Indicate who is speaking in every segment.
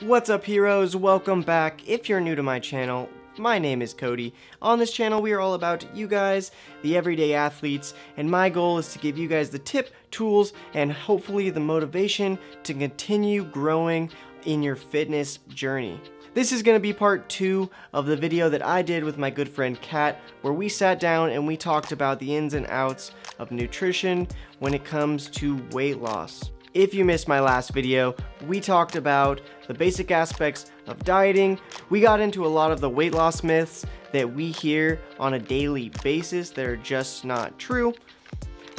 Speaker 1: What's up, heroes? Welcome back. If you're new to my channel, my name is Cody. On this channel we are all about you guys, the everyday athletes, and my goal is to give you guys the tip, tools, and hopefully the motivation to continue growing in your fitness journey. This is going to be part 2 of the video that I did with my good friend Kat, where we sat down and we talked about the ins and outs of nutrition when it comes to weight loss. If you missed my last video, we talked about the basic aspects of dieting. We got into a lot of the weight loss myths that we hear on a daily basis that are just not true.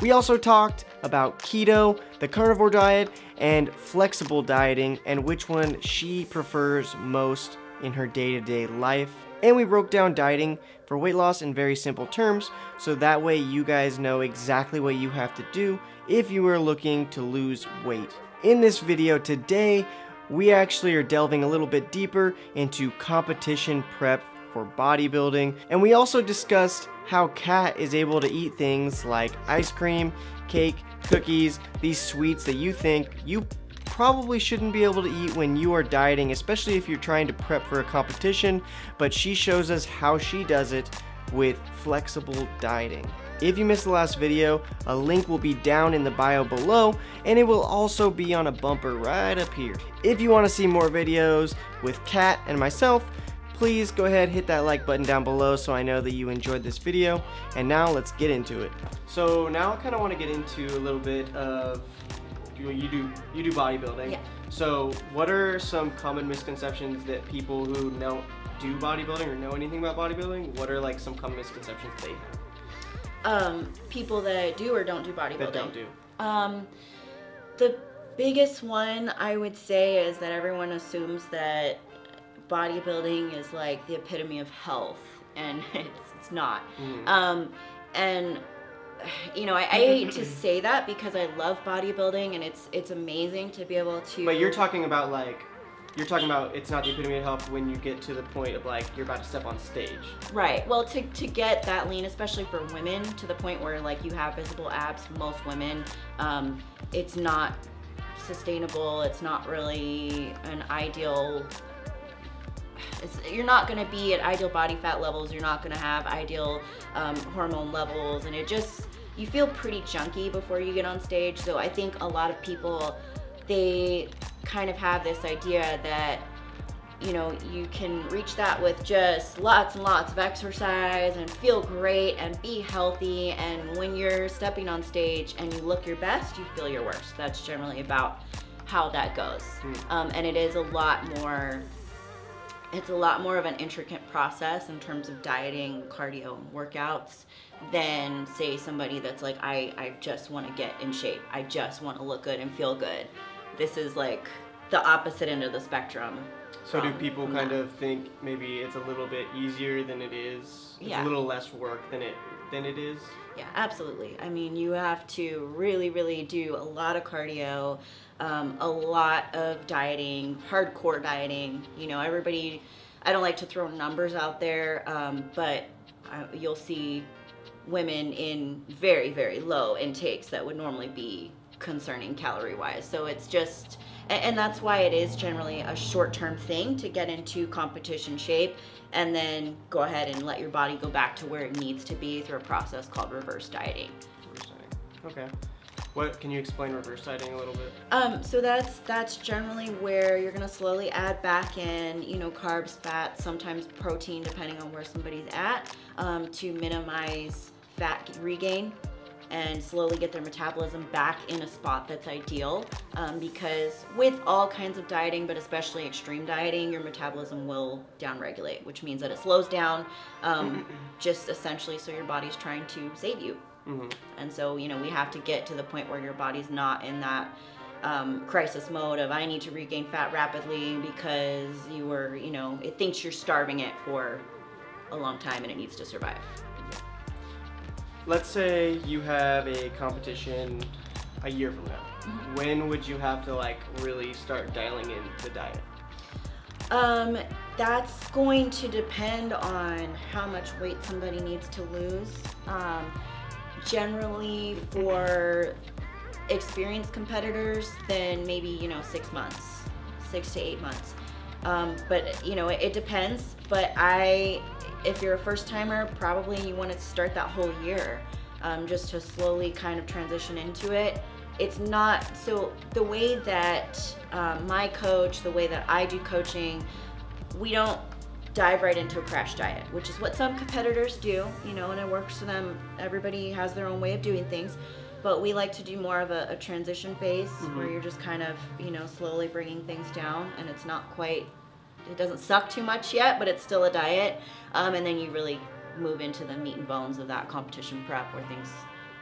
Speaker 1: We also talked about keto, the carnivore diet, and flexible dieting, and which one she prefers most in her day-to-day life. And we broke down dieting for weight loss in very simple terms, so that way you guys know exactly what you have to do if you are looking to lose weight. In this video today, we actually are delving a little bit deeper into competition prep for bodybuilding, and we also discussed how Kat is able to eat things like ice cream, cake, cookies, these sweets that you think you probably shouldn't be able to eat when you are dieting, especially if you're trying to prep for a competition, but she shows us how she does it with flexible dieting. If you missed the last video, a link will be down in the bio below, and it will also be on a bumper right up here. If you want to see more videos with Kat and myself, please go ahead, hit that like button down below so I know that you enjoyed this video. And now let's get into it. So now I kind of want to get into a little bit of, you do bodybuilding. Yeah. So what are some common misconceptions that people who don't do bodybuilding or know anything about bodybuilding, what are like some common misconceptions they have?
Speaker 2: People that do or don't do bodybuilding.
Speaker 1: That don't do.
Speaker 2: The biggest one I would say is that everyone assumes that bodybuilding is like the epitome of health, and it's not. Mm-hmm. And you know, I hate to say that because I love bodybuilding and it's amazing to be able to.
Speaker 1: But you're talking about it's not the epitome of health when you get to the point of like you're about to step on stage.
Speaker 2: Right. Well, to get that lean, especially for women, to the point where like you have visible abs, most women, it's not sustainable. It's not really an ideal. You're not going to be at ideal body fat levels. You're not going to have ideal hormone levels, and you feel pretty junky before you get on stage. So I think a lot of people, they kind of have this idea that, you know, you can reach that with just lots and lots of exercise and feel great and be healthy, and when you're stepping on stage and you look your best, you feel your worst. That's generally about how that goes. And it is a lot more of an intricate process in terms of dieting, cardio, and workouts than, say, somebody that's like, I just want to get in shape. I just want to look good and feel good. This is like the opposite end of the spectrum.
Speaker 1: So do people kind of think maybe it's a little bit easier than it is? It's a little less work than it is?
Speaker 2: Yeah, absolutely. I mean, you have to really, really do a lot of cardio, a lot of dieting, hardcore dieting. You know, everybody, I don't like to throw numbers out there, but you'll see women in very, very low intakes that would normally be concerning calorie-wise. So it's just, and that's why it is generally a short-term thing to get into competition shape and then go ahead and let your body go back to where it needs to be through a process called reverse dieting.
Speaker 1: Reverse dieting. Okay. What, can you explain reverse dieting a little bit?
Speaker 2: So that's generally where you're gonna slowly add back in, you know, carbs, fat, sometimes protein, depending on where somebody's at, to minimize fat regain and slowly get their metabolism back in a spot that's ideal, because with all kinds of dieting, but especially extreme dieting, your metabolism will downregulate, which means that it slows down, just essentially so your body's trying to save you. Mm-hmm. And so, you know, we have to get to the point where your body's not in that crisis mode of I need to regain fat rapidly because you were, you know, it thinks you're starving it for a long time and it needs to survive.
Speaker 1: Let's say you have a competition a year from now. Mm-hmm. When would you have to like really start dialing in the diet?
Speaker 2: That's going to depend on how much weight somebody needs to lose. Generally for experienced competitors, then maybe, you know, 6 months, 6 to 8 months. But you know, it depends. But if you're a first timer, probably you want to start that whole year, just to slowly kind of transition into it. It's not, so the way that my coach, the way that I do coaching, we don't dive right into a crash diet, which is what some competitors do, you know, and it works for them. Everybody has their own way of doing things, but we like to do more of a transition phase where you're just kind of, you know, slowly bringing things down, and it's not quite, it doesn't suck too much yet, but it's still a diet, and then you really move into the meat and bones of that competition prep where things,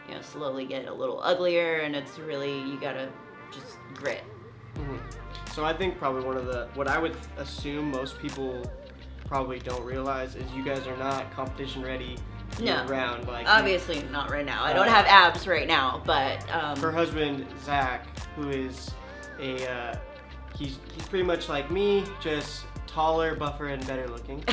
Speaker 2: you know, slowly get a little uglier, and it's really, you gotta just grit.
Speaker 1: So I think probably what I would assume most people probably don't realize is you guys are not competition ready year-round. Like,
Speaker 2: obviously not right now. I don't have abs right now, but
Speaker 1: her husband Zach, who is he's pretty much like me, just taller, buffer, and better looking.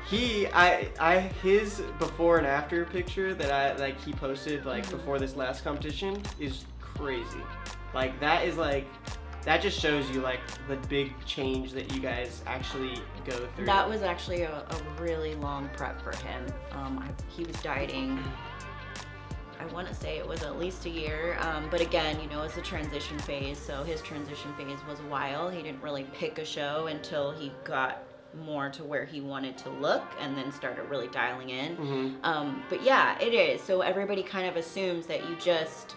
Speaker 1: His before and after picture that he posted before this last competition is crazy. Like, that is like, that just shows you like the big change that you guys actually go through.
Speaker 2: That was actually a really long prep for him. He was dieting, I want to say it was at least a year, but again, you know, it's a transition phase, so his transition phase was a while. He didn't really pick a show until he got more to where he wanted to look and then started really dialing in. But yeah, it is. So everybody kind of assumes that you just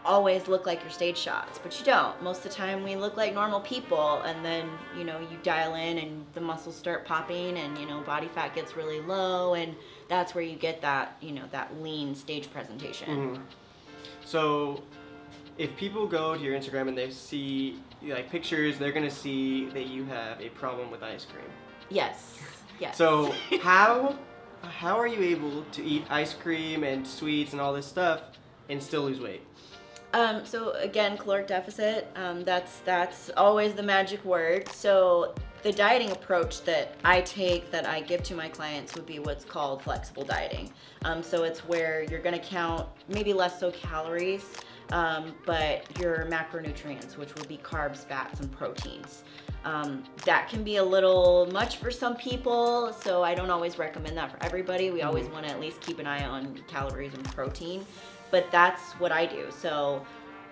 Speaker 2: always look like your stage shots, but you don't. Most of the time we look like normal people, and then, you know, you dial in and the muscles start popping, and, you know, body fat gets really low, and that's where you get that, you know, that lean stage presentation.
Speaker 1: So if people go to your Instagram and they see like pictures, they're gonna see that you have a problem with ice cream.
Speaker 2: Yes.
Speaker 1: So how are you able to eat ice cream and sweets and all this stuff and still lose weight?
Speaker 2: So again, caloric deficit, that's always the magic word. So the dieting approach that I take, that I give to my clients, would be what's called flexible dieting. So it's where you're gonna count maybe less so calories, but your macronutrients, which will be carbs, fats, and proteins. That can be a little much for some people, so I don't always recommend that for everybody. We always want to at least keep an eye on calories and protein. But that's what I do. So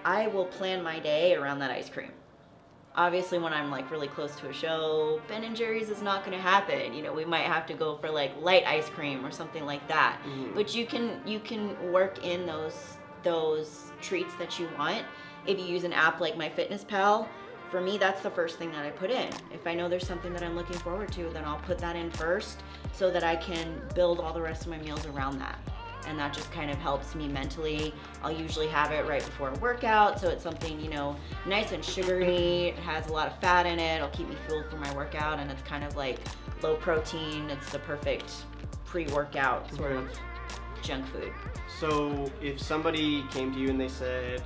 Speaker 2: I will plan my day around that ice cream. Obviously, when I'm like really close to a show, Ben & Jerry's is not going to happen. You know, we might have to go for like light ice cream or something like that. But you can work in those treats that you want. If you use an app like MyFitnessPal, for me, that's the first thing that I put in. If I know there's something that I'm looking forward to, then I'll put that in first so that I can build all the rest of my meals around that. And that just kind of helps me mentally. I'll usually have it right before a workout, so it's something, you know, nice and sugary. It has a lot of fat in it. It'll keep me fueled for my workout, and it's kind of like low protein. It's the perfect pre-workout sort of junk food.
Speaker 1: So if somebody came to you and they said,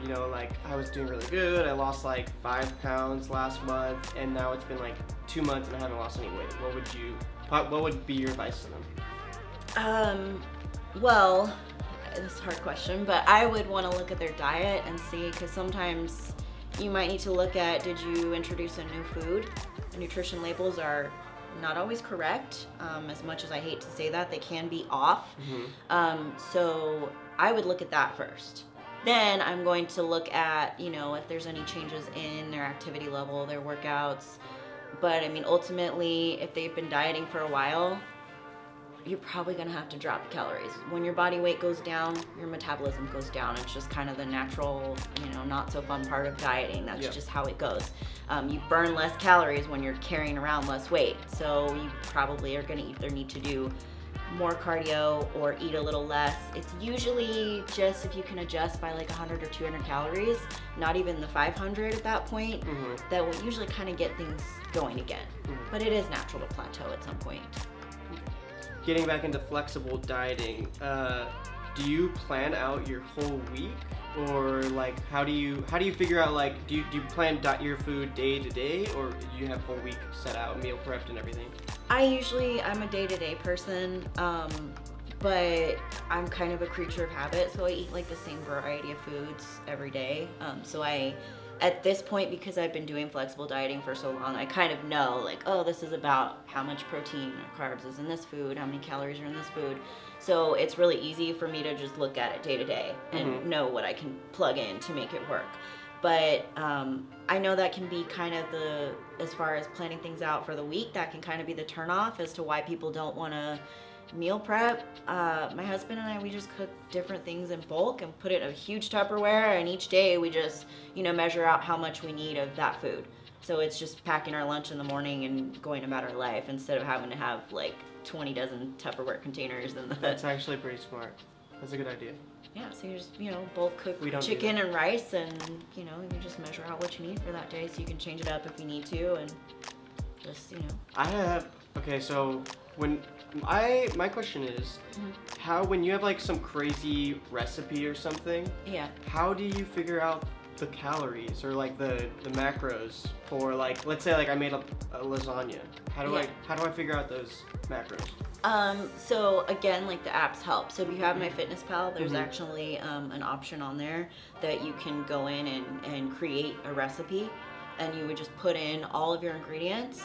Speaker 1: you know, like, I was doing really good, I lost like 5 pounds last month, and now it's been like 2 months and I haven't lost any weight, what would be your advice to them?
Speaker 2: Well, this is a hard question, but I would want to look at their diet and see, because sometimes you might need to look at, did you introduce a new food? Nutrition labels are not always correct. As much as I hate to say that, they can be off. So I would look at that first. Then I'm going to look at, you know, if there's any changes in their activity level, their workouts. But I mean, ultimately, if they've been dieting for a while, you're probably gonna have to drop the calories. When your body weight goes down, your metabolism goes down. It's just kind of the natural, you know, not so fun part of dieting. That's just how it goes. You burn less calories when you're carrying around less weight. So you probably are gonna either need to do more cardio or eat a little less. It's usually just if you can adjust by like 100 or 200 calories, not even the 500 at that point, that will usually kind of get things going again. But it is natural to plateau at some point.
Speaker 1: Getting back into flexible dieting, do you plan out your whole week, or like how do you figure out, like, do you plan your food day to day, or do you have whole week set out, meal prepped and everything? I'm a day-to-day person, but I'm kind of a creature of habit, so I eat like the same variety of foods every day. So I
Speaker 2: at this point, because I've been doing flexible dieting for so long, I kind of know, like, oh, this is about how much protein or carbs is in this food, how many calories are in this food. So it's really easy for me to just look at it day to day and know what I can plug in to make it work. But I know that can be kind of as far as planning things out for the week, that can kind of be the turnoff as to why people don't want to meal prep. My husband and I, we just cook different things in bulk and put it in a huge Tupperware, and each day we just, measure out how much we need of that food. So it's just packing our lunch in the morning and going about our life instead of having to have like 20 dozen Tupperware containers.
Speaker 1: That's actually pretty smart. That's a good idea.
Speaker 2: Yeah, so you just, bulk cook chicken and rice, and, you just measure out what you need for that day so you can change it up if you need to, and just,
Speaker 1: Okay, so my question is, when you have like some crazy recipe or something, how do you figure out the calories or like the macros for, like, let's say like I made a lasagna. How do I figure out those macros?
Speaker 2: So again, like, the apps help. So if you have MyFitnessPal, there's actually an option on there that you can go in and create a recipe, and you would just put in all of your ingredients,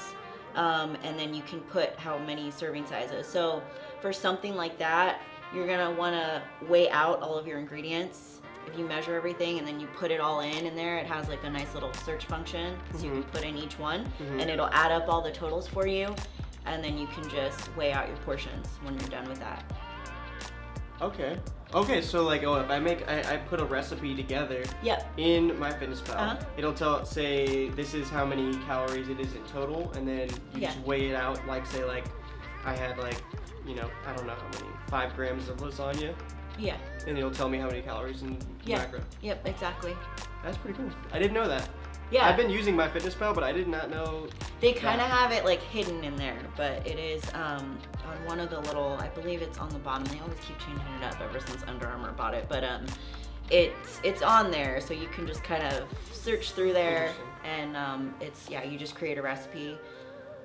Speaker 2: and then you can put how many serving sizes. So for something like that, you're gonna wanna weigh out all of your ingredients. If you measure everything and then you put it all in there, it has like a nice little search function, so you can put in each one, and it'll add up all the totals for you, and then you can just weigh out your portions when you're done with that.
Speaker 1: Okay, so like, if I put a recipe together in MyFitnessPal, it'll say this is how many calories it is in total, and then you just weigh it out. Like, say like I had like, I don't know how many, 5 grams of lasagna.
Speaker 2: Yeah.
Speaker 1: And it'll tell me how many calories in macro.
Speaker 2: Yep, exactly.
Speaker 1: That's pretty cool. I didn't know that.
Speaker 2: Yeah.
Speaker 1: I've been using MyFitnessPal, but I did not know.
Speaker 2: They kind of have it like hidden in there, but it is on one of the little, I believe it's on the bottom. They always keep changing it up ever since Under Armour bought it, but it's on there, so you can just kind of search through there, and you just create a recipe,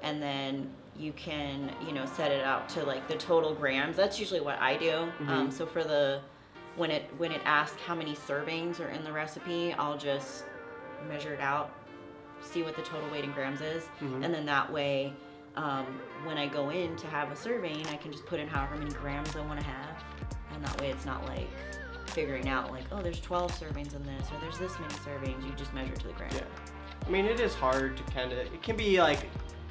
Speaker 2: and then you can set it out to like the total grams. That's usually what I do. So for when it asks how many servings are in the recipe, I'll just measure it out, see what the total weight in grams is, and then that way, when I go in to have a serving, I can just put in however many grams I want to have, and that way it's not like figuring out like, oh, there's 12 servings in this, or there's this many servings. You just measure to the gram.
Speaker 1: Yeah, I mean, it is hard to it can be like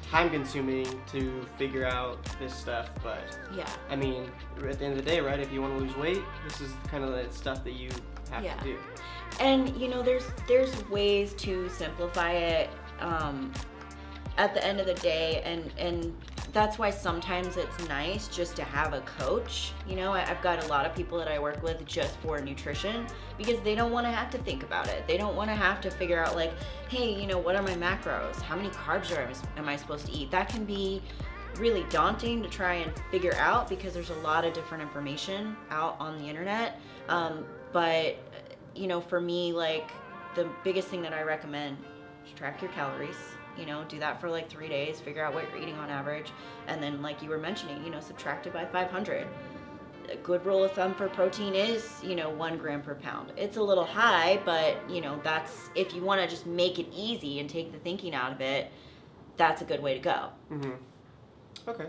Speaker 1: time consuming to figure out this stuff, but I mean, at the end of the day, right, if you want to lose weight, this is kind of the stuff that you have to do.
Speaker 2: And there's ways to simplify it at the end of the day, and that's why sometimes it's nice just to have a coach. I've got a lot of people that I work with just for nutrition, because they don't want to have to think about it. They don't want to have to figure out like, hey, what are my macros? How many carbs am I supposed to eat? That can be really daunting to try and figure out, because there's a lot of different information out on the internet. But for me, like, the biggest thing that I recommend is track your calories. Do that for like 3 days, figure out what you're eating on average, and then, like you were mentioning, subtract it by 500. A good rule of thumb for protein is, 1 gram per pound. It's a little high, but that's, if you want to just make it easy and take the thinking out of it, that's a good way to go.
Speaker 1: Okay.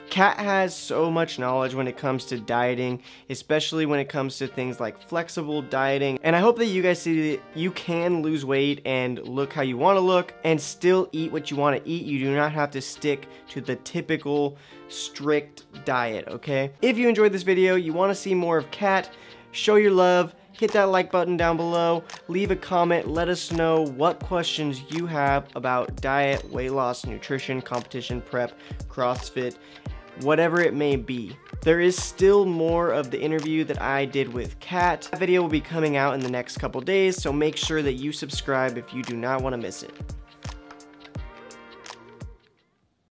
Speaker 1: Kat has so much knowledge when it comes to dieting, especially when it comes to things like flexible dieting. And I hope that you guys see that you can lose weight and look how you want to look and still eat what you want to eat. You do not have to stick to the typical strict diet, okay? If you enjoyed this video, you want to see more of Kat, show your love, hit that like button down below, leave a comment, let us know what questions you have about diet, weight loss, nutrition, competition prep, CrossFit, whatever it may be. There is still more of the interview that I did with Kat. That video will be coming out in the next couple days, so make sure that you subscribe if you do not want to miss it.